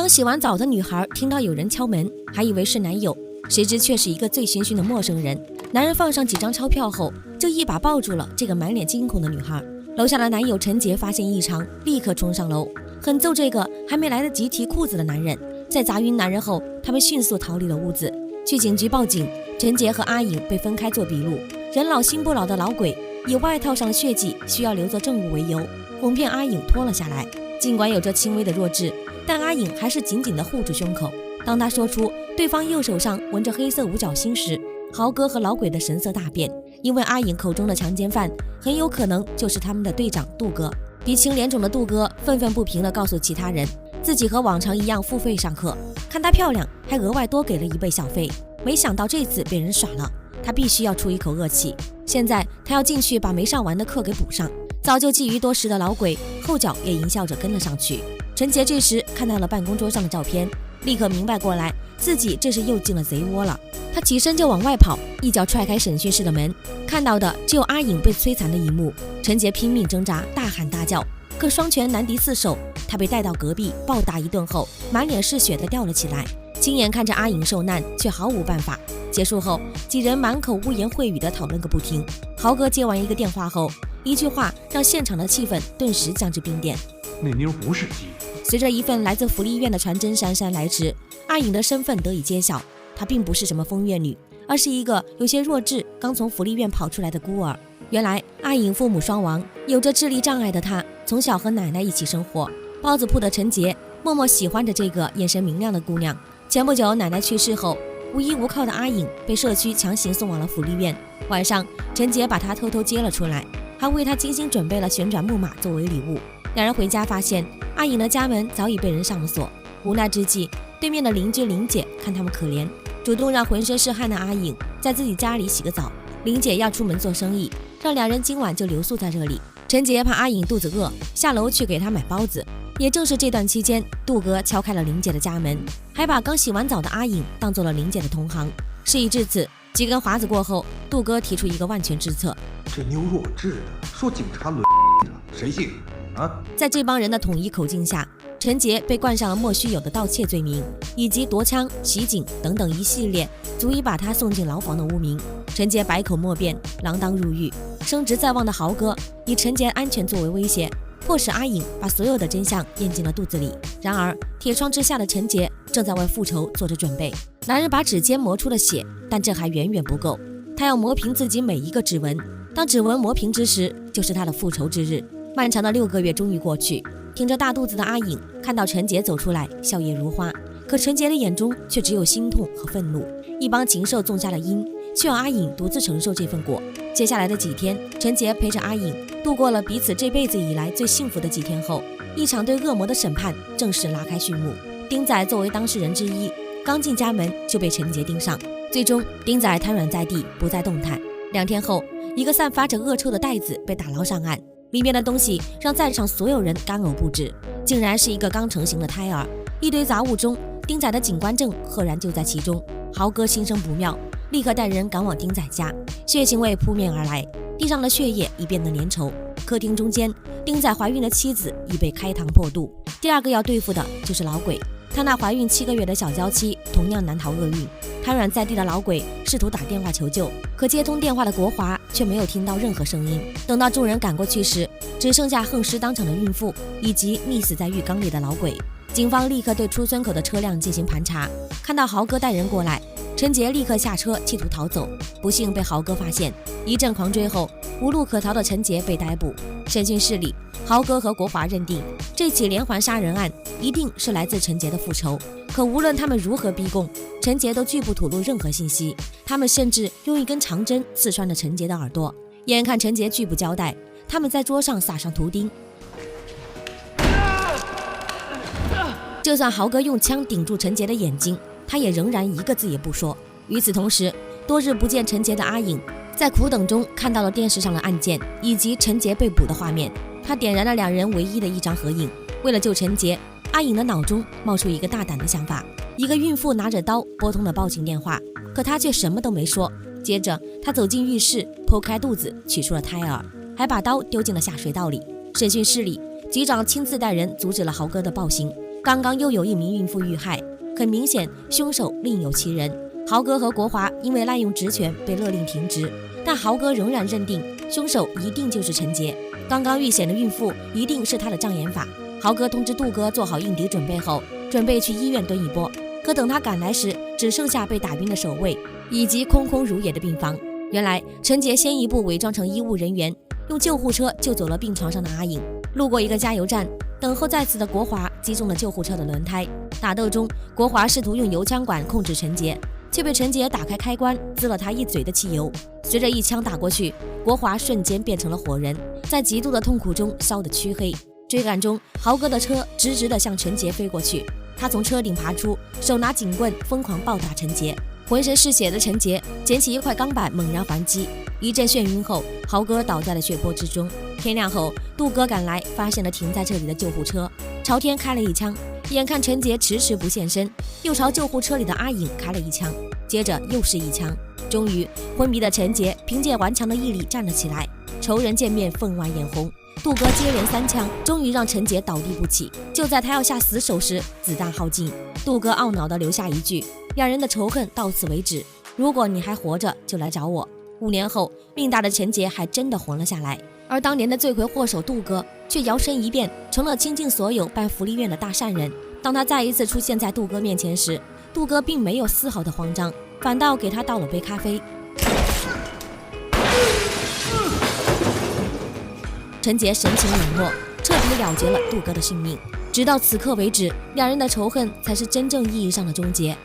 刚洗完澡的女孩听到有人敲门，还以为是男友，谁知却是一个醉醺醺的陌生人。男人放上几张钞票后，就一把抱住了这个满脸惊恐的女孩。楼下的男友陈杰发现异常，立刻冲上楼，狠揍这个还没来得及提裤子的男人。在砸晕男人后，他们迅速逃离了屋子，去警局报警。陈杰和阿颖被分开做笔录。人老心不老的老鬼以外套上的血迹需要留作证物为由，哄骗阿颖脱了下来。尽管有着轻微的弱智，但阿颖还是紧紧地护住胸口。当他说出对方右手上纹着黑色五角星时，豪哥和老鬼的神色大变，因为阿颖口中的强奸犯很有可能就是他们的队长杜哥。鼻青脸肿的杜哥愤愤不平地告诉其他人，自己和往常一样付费上课，看她漂亮还额外多给了1倍小费。没想到这次被人耍了，他必须要出一口恶气。现在他要进去把没上完的课给补上。早就觊觎多时的老鬼后脚也淫笑着跟了上去。陈杰这时看到了办公桌上的照片，立刻明白过来，自己这是又进了贼窝了。他起身就往外跑，一脚踹开审讯室的门，看到的只有阿颖被摧残的一幕。陈杰拼命挣扎，大喊大叫，可双拳难敌4手，他被带到隔壁暴打一顿后，满脸是血的掉了起来。亲眼看着阿颖受难，却毫无办法。结束后，几人满口污言秽语的讨论个不停。豪哥接完一个电话后，一句话让现场的气氛顿时降至冰点。那妞不是鸡。随着一份来自福利院的传真姗姗来迟，阿颖的身份得以揭晓。她并不是什么风月女，而是一个有些弱智、刚从福利院跑出来的孤儿。原来阿颖父母双亡，有着智力障碍的她，从小和奶奶一起生活。包子铺的陈杰默默喜欢着这个眼神明亮的姑娘。前不久奶奶去世后，无依无靠的阿颖被社区强行送往了福利院。晚上，陈杰把她偷偷接了出来，还为她精心准备了旋转木马作为礼物。两人回家发现阿颖的家门早已被人上了锁。无奈之际，对面的邻居林姐看他们可怜，主动让浑身是汗的阿颖在自己家里洗个澡。林姐要出门做生意，让两人今晚就留宿在这里。陈杰怕阿颖肚子饿，下楼去给她买包子。也正是这段期间，杜哥敲开了林姐的家门，还把刚洗完澡的阿颖当做了林姐的同行。事已至此，几根华子过后，杜哥提出一个万全之策。这妞弱智的，说警察轮他，谁信啊？在这帮人的统一口径下，陈杰被冠上了莫须有的盗窃罪名，以及夺枪、袭警等等一系列足以把他送进牢房的污名。陈杰百口莫辩，锒铛入狱。升职在望的豪哥以陈杰安全作为威胁，迫使阿颖把所有的真相咽进了肚子里。然而铁窗之下的陈杰正在为复仇做着准备。男人把指尖磨出了血，但这还远远不够，他要磨平自己每一个指纹。当指纹磨平之时，就是他的复仇之日。漫长的6个月终于过去，挺着大肚子的阿颖看到陈杰走出来，笑靥如花。可陈杰的眼中却只有心痛和愤怒。一帮禽兽种下了因，却要阿颖独自承受这份果。接下来的几天，陈杰陪着阿颖度过了彼此这辈子以来最幸福的几天后，一场对恶魔的审判正式拉开序幕。丁仔作为当事人之一，刚进家门就被陈杰盯上，最终丁仔瘫软在地，不再动弹。2天后，一个散发着恶臭的袋子被打捞上岸，里面的东西让在场所有人干呕不止，竟然是一个刚成型的胎儿。一堆杂物中，丁仔的警官证赫然就在其中。豪哥心生不妙，立刻带人赶往丁仔家，血腥味扑面而来，地上的血液已变得粘稠。客厅中间，丁仔怀孕的妻子已被开膛破肚。第二个要对付的就是老鬼，他那怀孕7个月的小娇妻同样难逃厄运。瘫软在地的老鬼试图打电话求救，可接通电话的国华却没有听到任何声音。等到众人赶过去时，只剩下横尸当场的孕妇以及溺死在浴缸里的老鬼。警方立刻对出村口的车辆进行盘查，看到豪哥带人过来，陈杰立刻下车企图逃走，不幸被豪哥发现。一阵狂追后，无路可逃的陈杰被逮捕。审讯室里，豪哥和国华认定这起连环杀人案一定是来自陈杰的复仇。可无论他们如何逼供，陈杰都拒不吐露任何信息。他们甚至用一根长针刺穿了陈杰的耳朵。眼看陈杰拒不交代，他们在桌上撒上图钉。就算豪哥用枪顶住陈杰的眼睛，他也仍然一个字也不说。与此同时，多日不见陈杰的阿颖在苦等中看到了电视上的案件以及陈杰被捕的画面，他点燃了2人唯一的一张合影。为了救陈杰，阿颖的脑中冒出一个大胆的想法。一个孕妇拿着刀拨通了报警电话，可她却什么都没说。接着她走进浴室，剖开肚子取出了胎儿，还把刀丢进了下水道里。审讯室里，局长亲自带人阻止了豪哥的暴行。刚刚又有一名孕妇遇害，很明显凶手另有其人。豪哥和国华因为滥用职权被勒令停职，但豪哥仍然认定凶手一定就是陈杰。刚刚遇险的孕妇一定是他的障眼法。豪哥通知杜哥做好应敌准备后，准备去医院蹲一波。可等他赶来时，只剩下被打晕的守卫以及空空如也的病房。原来陈杰先一步伪装成医务人员，用救护车救走了病床上的阿颖。路过一个加油站，等候在此的国华击中了救护车的轮胎。打斗中，国华试图用油枪管控制陈杰，却被陈杰打开开关，滋了他一嘴的汽油。随着一枪打过去，国华瞬间变成了火人，在极度的痛苦中烧得黢黑。追赶中，豪哥的车直直地向陈杰飞过去，他从车顶爬出，手拿警棍疯狂暴打陈杰。浑身是血的陈杰捡起一块钢板猛然还击，一阵眩晕后，豪哥倒在了血泊之中。天亮后，杜哥赶来，发现了停在这里的救护车，朝天开了一枪。眼看陈杰迟迟不现身，又朝救护车里的阿颖开了一枪，接着又是一枪。终于，昏迷的陈杰凭借顽强的毅力站了起来。仇人见面，分外眼红。杜哥接连3枪，终于让陈杰倒地不起。就在他要下死手时，子弹耗尽。杜哥懊恼地留下一句：“两人的仇恨到此为止，如果你还活着，就来找我。”5年后，命大的陈杰还真的活了下来，而当年的罪魁祸首杜哥却摇身一变，成了倾尽所有办福利院的大善人。当他再一次出现在杜哥面前时，杜哥并没有丝毫的慌张，反倒给他倒了杯咖啡。陈杰神情冷漠，彻底了结了杜哥的性命。直到此刻为止，两人的仇恨才是真正意义上的终结。